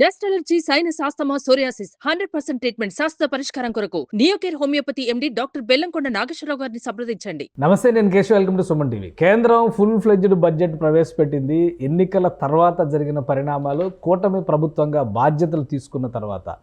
Dust allergy, sinus, asthma, psoriasis 100% treatment శాస్త్ర పరిష్కారం కొరకు Neocare homeopathy MD doctor Bellamkonda Nageswara Rao గారిని సంప్రదించండి. నమస్తే, నేను Keshav. Welcome to Suman TV. కేంద్రం ఫుల్ ఫ్లెడ్జ్డ్ బడ్జెట్ ప్రవేశపెట్టింది. ఎన్నికల తర్వాత జరిగిన పరిణామాలు, కూటమి ప్రభుత్వంగా బాధ్యతలు తీసుకున్న తర్వాత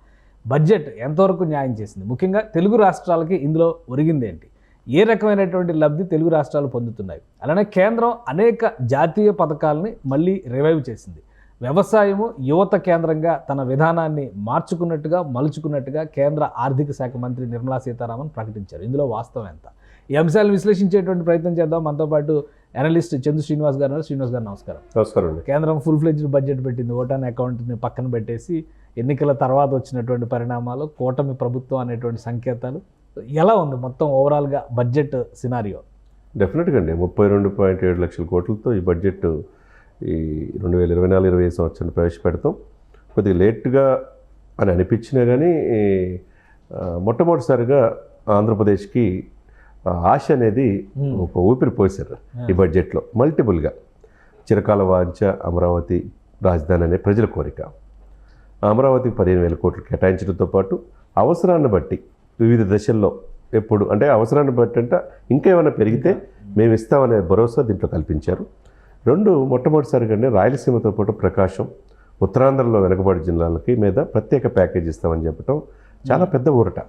బడ్జెట్ ఎంతవరకు న్యాయం చేసింది? ముఖ్యంగా తెలుగు రాష్ట్రాలకి ఇందులో ఒరిగిందేంటి? ఏ రకమైనటువంటి లబ్ధి తెలుగు రాష్ట్రాలు పొందుతున్నాయి? అలానే కేంద్రం అనేక జాతీయ పథకాలని మళ్ళీ రివైవ్ చేసింది. వ్యవసాయము యువత కేంద్రంగా తన విధానాన్ని మలుచుకున్నట్టుగా కేంద్ర ఆర్థిక శాఖ మంత్రి నిర్మలా సీతారామన్ ప్రకటించారు. ఇందులో వాస్తవం ఎంత? ఈ అంశాలను విశ్లేషించేటువంటి ప్రయత్నం చేద్దాం. మనతో పాటు అనలిస్ట్ చందు శ్రీనివాస్ గారు. శ్రీనివాస్ గారు నమస్కారం. నమస్కారం. కేంద్రం ఫుల్ ఫ్లెడ్జ్డ్ బడ్జెట్ పెట్టింది. ఓటాన్ అకౌంట్ని పక్కన పెట్టేసి ఎన్నికల తర్వాత వచ్చినటువంటి పరిణామాలు, కూటమి ప్రభుత్వం అనేటువంటి సంకేతాలు ఎలా ఉంది మొత్తం ఓవరాల్గా బడ్జెట్ సినారియో? డెఫినెట్గా అండి, 32.7 లక్షల కోట్లతో ఈ బడ్జెట్ ఈ 2024-25 సంవత్సరాన్ని ప్రవేశపెడతాం. కొద్దిగా లేట్గా అని అనిపించినా కానీ మొట్టమొదటిసారిగా ఆంధ్రప్రదేశ్కి ఆశ అనేది ఒక ఊపిరి పోసారు ఈ బడ్జెట్లో. మల్టిపుల్గా చిరకాల వాంఛ అమరావతి రాజధాని అనే ప్రజల కోరిక. అమరావతికి 15,000 కోట్లు కేటాయించడంతో పాటు అవసరాన్ని బట్టి వివిధ దశల్లో ఎప్పుడు అంటే అవసరాన్ని బట్టి అంటే ఇంకా ఏమైనా పెరిగితే మేము ఇస్తామనే భరోసా దీంట్లో కల్పించారు. మొట్టమొదటిసారిగా రాయలసీమతో పాటు ప్రకాశం, ఉత్తరాంధ్రలో వెనుకబడి జిల్లాలకి మీద ప్రత్యేక ప్యాకేజ్ ఇస్తామని చెప్పడం చాలా పెద్ద ఊరట.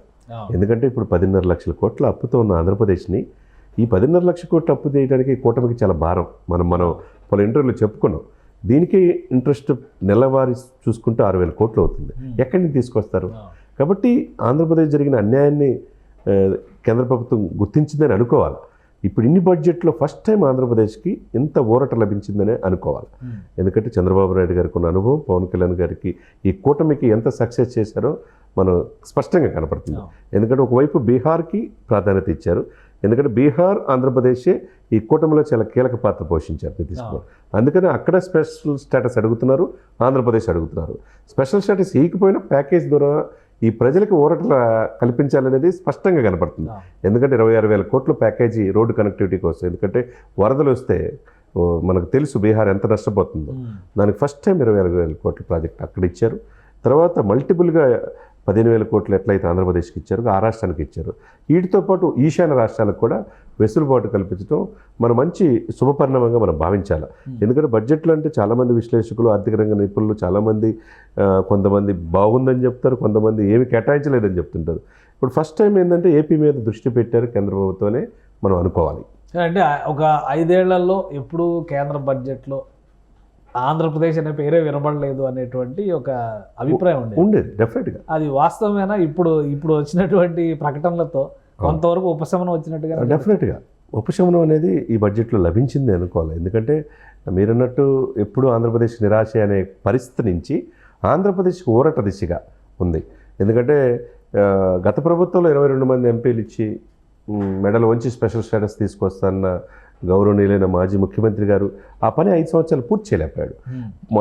ఎందుకంటే ఇప్పుడు 10.5 లక్షల కోట్ల అప్పుతో ఉన్న ఆంధ్రప్రదేశ్ని ఈ 10.5 లక్షల కోట్ల అప్పు చేయడానికి కూటమికి చాలా భారం. మనం పలు ఇంటర్వ్యూలో చెప్పుకున్నాం. దీనికి ఇంట్రెస్ట్ నెలవారీ చూసుకుంటే 6,000 కోట్లు అవుతుంది. ఎక్కడి నుంచి తీసుకొస్తారు? కాబట్టి ఆంధ్రప్రదేశ్ జరిగిన అన్యాయాన్ని కేంద్ర ప్రభుత్వం గుర్తించిందని అనుకోవాలి. ఇప్పుడు ఇన్ని బడ్జెట్లో ఫస్ట్ టైం ఆంధ్రప్రదేశ్కి ఎంత ఊరట లభించిందనే అనుకోవాలి. ఎందుకంటే చంద్రబాబు నాయుడు గారికి ఉన్న అనుభవం, పవన్ కళ్యాణ్ గారికి ఈ కూటమికి ఎంత సక్సెస్ చేశారో మనం స్పష్టంగా కనపడుతుంది. ఎందుకంటే ఒకవైపు బీహార్కి ప్రాధాన్యత ఇచ్చారు. ఎందుకంటే బీహార్, ఆంధ్రప్రదేశే ఈ కూటమిలో చాలా కీలక పాత్ర పోషించారు నితీష్ కుమార్. అందుకని అక్కడ స్పెషల్ స్టేటస్ అడుగుతున్నారు, ఆంధ్రప్రదేశ్ అడుగుతున్నారు. స్పెషల్ స్టేటస్ ఇకపోయినా ప్యాకేజ్ ద్వారా ఈ ప్రజలకు ఊరట కల్పించాలనేది స్పష్టంగా కనపడుతుంది. ఎందుకంటే 26,000 కోట్ల ప్యాకేజీ రోడ్డు కనెక్టివిటీ కోసం. ఎందుకంటే వరదలు వస్తే మనకు తెలుసు బీహార్ ఎంత నష్టపోతుందో. దానికి ఫస్ట్ టైం 26,000 కోట్ల ప్రాజెక్ట్ అక్కడ ఇచ్చారు. తర్వాత మల్టిపుల్గా 15,000 కోట్లు ఎట్లయితే ఆంధ్రప్రదేశ్కి ఇచ్చారు, ఆ రాష్ట్రానికి ఇచ్చారు. వీటితో పాటు ఈశాన్య రాష్ట్రాలకు కూడా వెసులుబాటు కల్పించడం మన మంచి శుభపరిణామంగా మనం భావించాలి. ఎందుకంటే బడ్జెట్లో అంటే చాలామంది విశ్లేషకులు, ఆర్థిక రంగ నిపుణులు చాలామంది కొంతమంది బాగుందని చెప్తారు, కొంతమంది ఏమి కేటాయించలేదని చెప్తుంటారు. ఇప్పుడు ఫస్ట్ టైం ఏంటంటే ఏపీ మీద దృష్టి పెట్టారు కేంద్ర ప్రభుత్వమే మనం అనుకోవాలి. అంటే ఒక 5 ఏళ్లలో ఎప్పుడు కేంద్ర బడ్జెట్లో ఆంధ్రప్రదేశ్ అనే పేరే వినబడలేదు అనేటువంటి ఒక అభిప్రాయం ఉండేది. డెఫినెట్గా అది వాస్తవమేనా? ఇప్పుడు వచ్చినటువంటి ప్రకటనలతో కొంతవరకు ఉపశమనం వచ్చినట్టుగా? డెఫినెట్గా ఉపశమనం అనేది ఈ బడ్జెట్లో లభించింది అనుకోవాలి. ఎందుకంటే మీరన్నట్టు ఎప్పుడు ఆంధ్రప్రదేశ్ నిరాశ అనే పరిస్థితి నుంచి ఆంధ్రప్రదేశ్కి ఊరట దిశగా ఉంది. ఎందుకంటే గత ప్రభుత్వంలో 22 మంది ఎంపీలు ఇచ్చి మెడల్ వంచి స్పెషల్ స్టేటస్ తీసుకొస్తాన్న గౌరవనీయులైన మాజీ ముఖ్యమంత్రి గారు ఆ పని 5 సంవత్సరాలు పూర్తి చేయలేపాడు.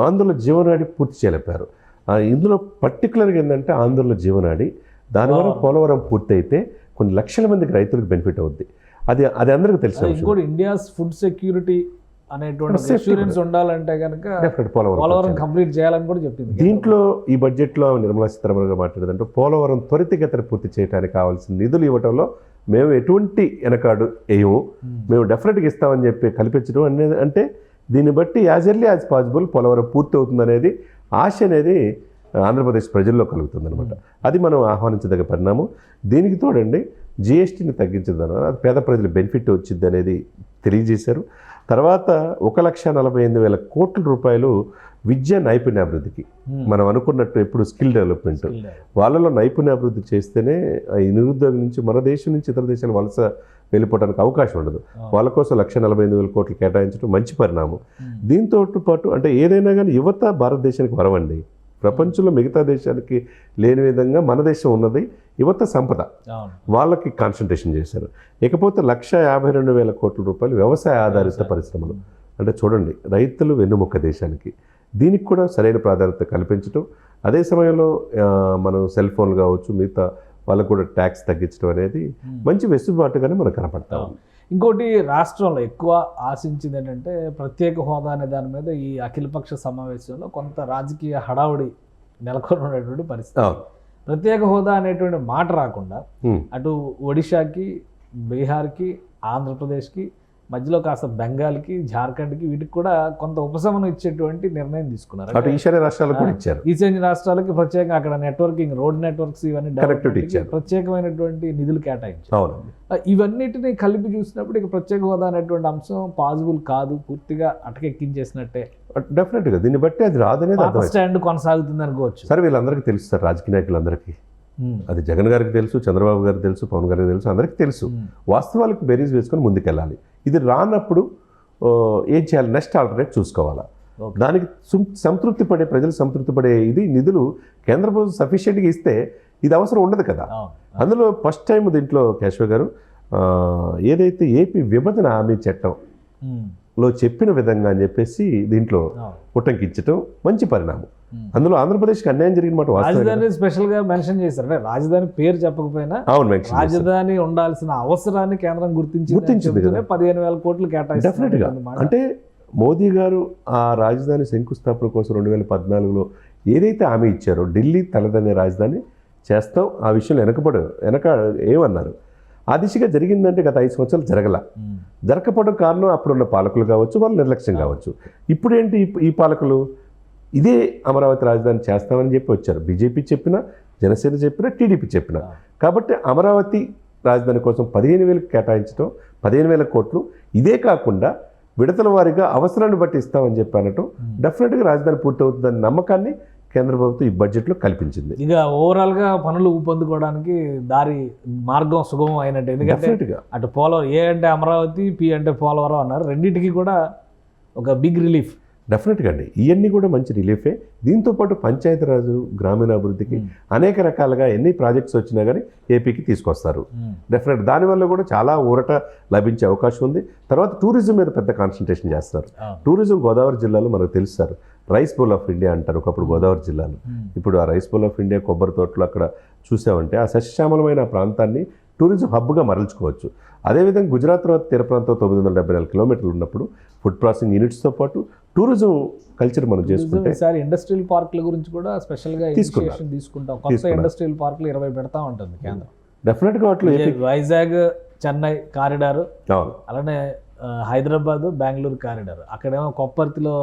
ఆంధ్రుల జీవనాడి పూర్తి చేయలేపారు. ఇందులో పర్టికులర్గా ఏంటంటే ఆంధ్రుల జీవనాడి దానివల్ల పోలవరం పూర్తయితే కొన్ని లక్షల మందికి రైతులకు బెనిఫిట్ అవుద్ది. అది అందరికీ తెలిసిన ఇంకోటి ఇండియాస్ ఫుడ్ సెక్యూరిటీ అనేటువంటి అష్యూరెన్స్ ఉండాలంటే కనుక పోలవరం కంప్లీట్ చేయాలని కూడా చెప్పింది. దీంట్లో ఈ బడ్జెట్లో నిర్మలా సీతారామన్ గారు మాట్లాడేదంటే పోలవరం త్వరితగతిన పూర్తి చేయడానికి కావాల్సిన నిధులు ఇవ్వడంలో మేము ఎటువంటి వెనకాడు వేయము, మేము డెఫినెట్గా ఇస్తామని చెప్పి కల్పించడం అనేది. అంటే దీన్ని బట్టి as early as possible Polavaram పూర్తి అవుతుంది అనేది ఆశ అనేది ఆంధ్రప్రదేశ్ ప్రజల్లో కలుగుతుంది అనమాట. అది మనం ఆహ్వానించదగ్గ పరిణామం. దీనికి తోడండి జిఎస్టీని తగ్గించడం అది పేద ప్రజలు బెనిఫిట్ వచ్చింది అనేది తెలియజేశారు. తర్వాత 1,48,000 కోట్ల రూపాయలు విద్యా నైపుణ్యాభివృద్ధికి మనం అనుకున్నట్టు ఎప్పుడు స్కిల్ డెవలప్మెంట్ వాళ్ళలో నైపుణ్యాభివృద్ధి చేస్తేనే ఈ నిరుద్యోగం నుంచి మన దేశం నుంచి ఇతర దేశాలు వలస వెళ్ళిపోవడానికి అవకాశం ఉండదు. వాళ్ళ కోసం 1,48,000 కోట్లు కేటాయించడం మంచి పరిణామం. దీంతో పాటు అంటే ఏదైనా కానీ యువత భారతదేశానికి వరవండి. ప్రపంచంలో మిగతా దేశానికి లేని విధంగా మన దేశం ఉన్నది యువత సంపద. వాళ్ళకి కాన్సన్ట్రేషన్ చేశారు. ఇకపోతే 1,52,000 కోట్ల రూపాయలు వ్యవసాయ ఆధారిత పరిశ్రమలు. అంటే చూడండి, రైతులు వెన్నుముక్క దేశానికి. దీనికి కూడా సరైన ప్రాధాన్యత కల్పించడం. అదే సమయంలో మనం సెల్ ఫోన్లు కావచ్చు, మిగతా వాళ్ళకు కూడా ట్యాక్స్ తగ్గించడం అనేది మంచి వెసులుబాటుగానే మనకు కనపడతాం. ఇంకోటి రాష్ట్రంలో ఎక్కువ ఆశించింది ఏంటంటే ప్రత్యేక హోదా అనే దాని మీద ఈ అఖిలపక్ష సమావేశంలో కొంత రాజకీయ హడావుడి నెలకొన్నటువంటి పరిస్థితి. అవును. ప్రత్యేక హోదా అనేటువంటి మాట రాకుండా ఉమ్. అటు ఒడిశాకి, బీహార్కి, ఆంధ్రప్రదేశ్కి, మధ్యలో కాస్త బెంగాల్కి, జార్ఖండ్కి వీటికి కూడా కొంత ఉపశమనం ఇచ్చేటువంటి నిర్ణయం తీసుకున్నారు. అటు ఈశాన్య రాష్ట్రాలకు కూడా ఇచ్చారు. ఈశాన్య రాష్ట్రాలకి ప్రత్యేకంగా అక్కడ నెట్వర్కింగ్, రోడ్ నెట్వర్క్స్ ఇవన్నీ Connectivity డెవలప్మెంట్కి ఇచ్చారు. ప్రత్యేకమైనటువంటి నిధులు కేటాయించారు. అవునండి. ఇవన్నిటిని కలిపి చూసినప్పుడు ఇక ప్రత్యేక హోదా అనేటువంటి అంశం పాసిబుల్ కాదు, పూర్తిగా అటకెక్కించేసినట్టే. డెఫినెట్గా దీన్ని బట్టి అది రాదనేది పాత అర్థమైంది. స్టాండ్ కొనసాగుతుంది అనుకోవచ్చు. సరే వీళ్ళందరికీ తెలుసు సార్, రాజకీయ నాయకులందరికీ. అది జగన్ గారికి తెలుసు, చంద్రబాబు గారికి తెలుసు, పవన్ గారికి తెలుసు, అందరికీ తెలుసు. వాస్తవాలకు బెరీజ్ వేసుకొని ముందుకెళ్ళాలి. ఇది రానప్పుడు ఏం చేయాలి, నెక్స్ట్ ఆల్టర్నేట్ చూసుకోవాలా. Okay. దానికి సంతృప్తి పడే, ప్రజలు సంతృప్తి పడే ఇది నిధులు కేంద్ర ప్రభుత్వం సఫిషియెంట్గా ఇస్తే ఇది అవసరం ఉండదు కదా. అందులో ఫస్ట్ టైం దీంట్లో కేశవ గారు ఏదైతే ఏపీ విభజన హామీ చట్టంలో చెప్పిన విధంగా అని చెప్పేసి దీంట్లో పుట్టంకించటం మంచి పరిణామం. అందులో ఆంధ్రప్రదేశ్కి అన్యాయం జరిగిన మాట వాస్తవం. రాజధాని స్పెషల్ గా మెన్షన్ చేశారు. అంటే రాజధాని పేరు చెప్పకపోయినా అవును, mention చేశారు. రాజధాని ఉండాల్సిన అవసరాన్ని కేంద్రం గుర్తించింది కదా. 15,000 కోట్లు డెఫినెట్గా. కేటాయిస్తారు. అంటే మోదీ గారు ఆ రాజధాని శంకుస్థాపన కోసం 2014లో ఏదైతే హామీ ఇచ్చారో, ఢిల్లీ తలదన్నే రాజధాని చేస్తాం, ఆ విషయంలో వెనక ఏమన్నారు, ఆ దిశగా జరిగిందంటే గత 5 సంవత్సరాలు జరగకపోవడం కారణం అప్పుడున్న పాలకులు కావచ్చు, వాళ్ళ నిర్లక్ష్యం కావచ్చు. ఇప్పుడేంటి ఈ పాలకులు ఇదే అమరావతి రాజధాని చేస్తామని చెప్పి వచ్చారు. బీజేపీ చెప్పినా, జనసేన చెప్పినా, టీడీపీ చెప్పినా. కాబట్టి అమరావతి రాజధాని కోసం 15,000 కేటాయించడం, 15,000 కోట్లు. ఇదే కాకుండా విడతల వారీగా అవసరాన్ని బట్టి ఇస్తామని చెప్పి అనటం డెఫినెట్గా రాజధాని పూర్తవుతుందనే నమ్మకాన్ని కేంద్ర ప్రభుత్వం ఈ బడ్జెట్లో కల్పించింది. ఇక ఓవరాల్ గా పనులు ఊపందుకోవడానికి మార్గం సుగమం అయినట్టు. ఎందుకంటే డెఫినెట్గా అటు పోలవరం, ఏ అంటే అమరావతి, పి అంటే పోలవరం అన్నారు. రెండింటికి కూడా ఒక బిగ్ రిలీఫ్. డెఫినెట్గా అండి, ఇవన్నీ కూడా మంచి రిలీఫే. దీంతోపాటు పంచాయతీరాజు, గ్రామీణాభివృద్ధికి అనేక రకాలుగా ఎన్ని ప్రాజెక్ట్స్ వచ్చినా కానీ ఏపీకి తీసుకొస్తారు. డెఫినెట్ దానివల్ల కూడా చాలా ఊరట లభించే అవకాశం ఉంది. తర్వాత టూరిజం మీద పెద్ద కాన్సన్ట్రేషన్ చేస్తారు. టూరిజం గోదావరి జిల్లాలో మనకు తెలుసు sir, rice bowl of India అంటారు ఒకప్పుడు గోదావరి జిల్లాలో. ఇప్పుడు ఆ రైస్ బౌల్ ఆఫ్ ఇండియా కొబ్బరి తోటలు అక్కడ చూసామంటే ఆ సస్యశ్యామలమైన ప్రాంతాన్ని టూరిజం హబ్గా మరల్చుకోవచ్చు. అదేవిధంగా గుజరాత్ తర్వాత తీర ప్రాంతం 974 కిలోమీటర్లు ఉన్నప్పుడు ఫుడ్ ప్రాసెసింగ్ యూనిట్స్తో పాటు టూరిజం కల్చర్ మనం చేసుకుంటే ఈసారి ఇండస్ట్రియల్ పార్కుల గురించి కూడా స్పెషల్గా ఇనిషియేషన్ తీసుకుంటాం. కొత్త ఇండస్ట్రియల్ పార్కులు 20 పెడతా ఉంటుంది కేంద్రం. డెఫినెట్గా వాటిలో వైజాగ్, చెన్నై కారిడార్, అవును, అలానే హైదరాబాద్, బెంగళూరు కారిడార్. అక్కడేమో కొప్పర్తిలో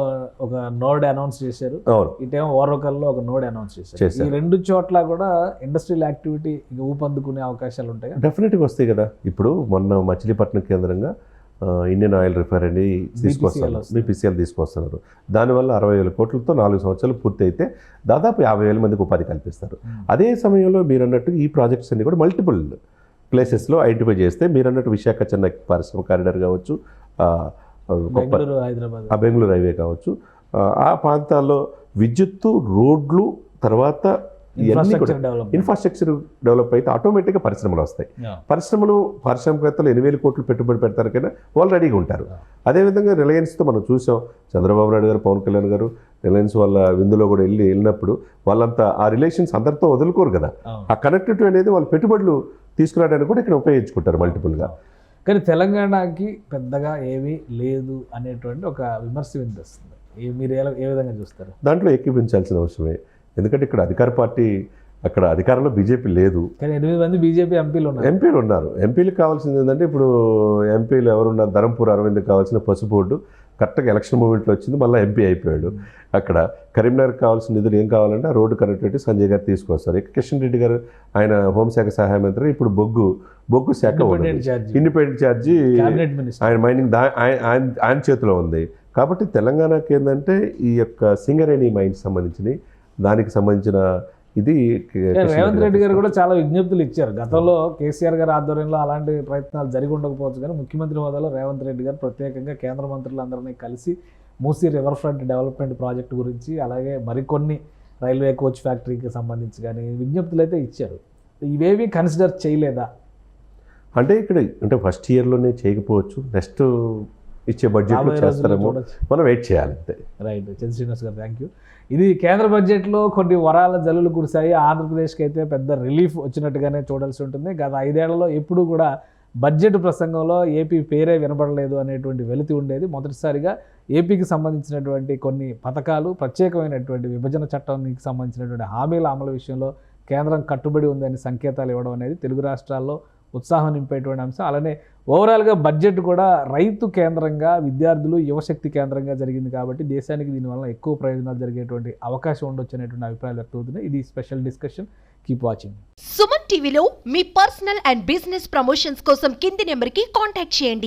ఒక నోడ్ అనౌన్స్ చేశారు, అవును, ఇటేమో ఓరవకల్లో ఒక నోడ్ అనౌన్స్ చేశారు. ఈ 2 చోట్ల కూడా ఇండస్ట్రియల్ యాక్టివిటీ ఊపందుకునే అవకాశాలు ఉంటాయి. డెఫినెట్గా వస్తాయి కదా. ఇప్పుడు మొన్న మచిలీపట్నం కేంద్రంగా ఇండియన్ ఆయిల్ రిఫైనరీ తీసుకొస్తున్నారు, బీపీసీఎల్ తీసుకొస్తున్నారు. దానివల్ల 60,000 కోట్లతో 4 సంవత్సరాలు పూర్తి అయితే దాదాపు 50,000 మందికి ఉపాధి కల్పిస్తారు. అదే సమయంలో మీరు అన్నట్టు ఈ ప్రాజెక్ట్స్ అన్ని కూడా మల్టిపుల్ ప్లేసెస్లో ఐడెంటిఫై చేస్తే, మీరు అన్నట్టు విశాఖ చెన్నై పరిశ్రమ కారిడార్ కావచ్చు, బెంగళూరు హైవే కావచ్చు, ఆ ప్రాంతాల్లో విద్యుత్తు, రోడ్లు, తర్వాత ఇన్ఫ్రాస్ట్రక్చర్ డెవలప్ అయితే ఆటోమేటిక్గా పరిశ్రమలు వస్తాయి. పారిశ్రామికవేత్తలు 8,000 కోట్లు పెట్టుబడి పెడతారు కన్నా వాళ్ళు రెడీగా ఉంటారు. అదేవిధంగా రిలయన్స్తో మనం చూసాం, చంద్రబాబు నాయుడు గారు, పవన్ కళ్యాణ్ గారు రిలయన్స్ వాళ్ళ విందులో కూడా వెళ్ళినప్పుడు వాళ్ళంతా ఆ రిలేషన్స్ అందరితో వదులుకోరు కదా. ఆ కనెక్టివిటీ అనేది వాళ్ళు పెట్టుబడులు తీసుకురావడానికి కూడా ఇక్కడ ఉపయోగించుకుంటారు మల్టిపుల్గా. కానీ తెలంగాణకి పెద్దగా ఏమీ లేదు అనేటువంటి ఒక విమర్శ వినిపిస్తుంది. మీరు ఏ విధంగా చూస్తారు? దాంట్లో ఎక్కిపించాల్సిన అవసరమే. ఎందుకంటే ఇక్కడ అధికార పార్టీ, అక్కడ అధికారంలో బీజేపీ లేదు, కానీ 8 మంది బీజేపీ ఎంపీలు ఉన్నారు. ఎంపీలకు కావాల్సింది ఏంటంటే, ఇప్పుడు ఎంపీలు ఎవరున్నారు, ధరంపూర్ అరవింద్ కావాల్సిన పసుబోర్డు కరెక్ట్గా ఎలక్షన్ మూమెంట్లో వచ్చింది, మళ్ళీ ఎంపీ అయిపోయాడు. అక్కడ కరీంనగర్కి కావాల్సిన నిధులు ఏం కావాలంటే ఆ రోడ్డు కనెక్టివిటీ సంజయ్ గారు తీసుకొస్తారు. ఇక కిషన్ రెడ్డి గారు ఆయన హోంశాఖ సహాయ మంత్రి, ఇప్పుడు బొగ్గు శాఖ ఇండిపెండెంట్ ఛార్జీ ఆయన మైనింగ్ ఆయన చేతిలో ఉంది. కాబట్టి తెలంగాణకి ఏంటంటే ఈ యొక్క సింగరేణి మైన్స్ సంబంధించినవి, దానికి సంబంధించిన ఇది రేవంత్ రెడ్డి గారు కూడా చాలా విజ్ఞప్తులు ఇచ్చారు. గతంలో కేసీఆర్ గారి ఆధ్వర్యంలో అలాంటి ప్రయత్నాలు జరిగి ఉండకపోవచ్చు, కానీ ముఖ్యమంత్రి హోదాలో రేవంత్ రెడ్డి గారు ప్రత్యేకంగా కేంద్ర మంత్రులందరినీ కలిసి Musi river front development project గురించి, అలాగే మరికొన్ని రైల్వే కోచ్ ఫ్యాక్టరీకి సంబంధించి కానీ విజ్ఞప్తులు అయితే ఇచ్చారు. ఇవేవి కన్సిడర్ చేయలేదా? అంటే ఇక్కడ అంటే ఫస్ట్ ఇయర్లోనే చేయకపోవచ్చు, నెక్స్ట్ ఇచ్చే బడ్జెట్లో చేస్తారేమో, మనం వెయిట్ చేయాలి అంతే. రైట్, చంద్ర శ్రీనివాస్ గారు, థ్యాంక్ యూ. ఇది కేంద్ర బడ్జెట్లో కొన్ని వరాల జల్లులు కురిశాయి. ఆంధ్రప్రదేశ్కి అయితే పెద్ద రిలీఫ్ వచ్చినట్టుగానే చూడాల్సి ఉంటుంది. గత 5 ఏళ్లలో ఎప్పుడూ కూడా బడ్జెట్ ప్రసంగంలో ఏపీ పేరే వినపడలేదు అనేటువంటి వెలితి ఉండేది. మొదటిసారిగా ఏపీకి సంబంధించినటువంటి కొన్ని పథకాలు, ప్రత్యేకమైనటువంటి విభజన చట్టానికి సంబంధించినటువంటి హామీల అమలు విషయంలో కేంద్రం కట్టుబడి ఉందని సంకేతాలు ఇవ్వడం అనేది తెలుగు రాష్ట్రాల్లో ఉత్సాహం నింపేటువంటి అంశం. అలానే ఓవరాల్గా బడ్జెట్ కూడా రైతు కేంద్రంగా, విద్యార్థులు, యువశక్తి కేంద్రంగా జరిగింది కాబట్టి దేశానికి దీనివల్ల ఎక్కువ ప్రయోజనాలు జరిగేటువంటి అవకాశం ఉండొచ్చు అనేటువంటి అభిప్రాయాలు వ్యక్తమవుతున్నాయి. ఇది special discussion. Keep watching. Suman టీవీలో మీ పర్సనల్ అండ్ బిజినెస్ ప్రమోషన్స్ కోసం కింది నెంబర్కి కాంటాక్ట్ చేయండి.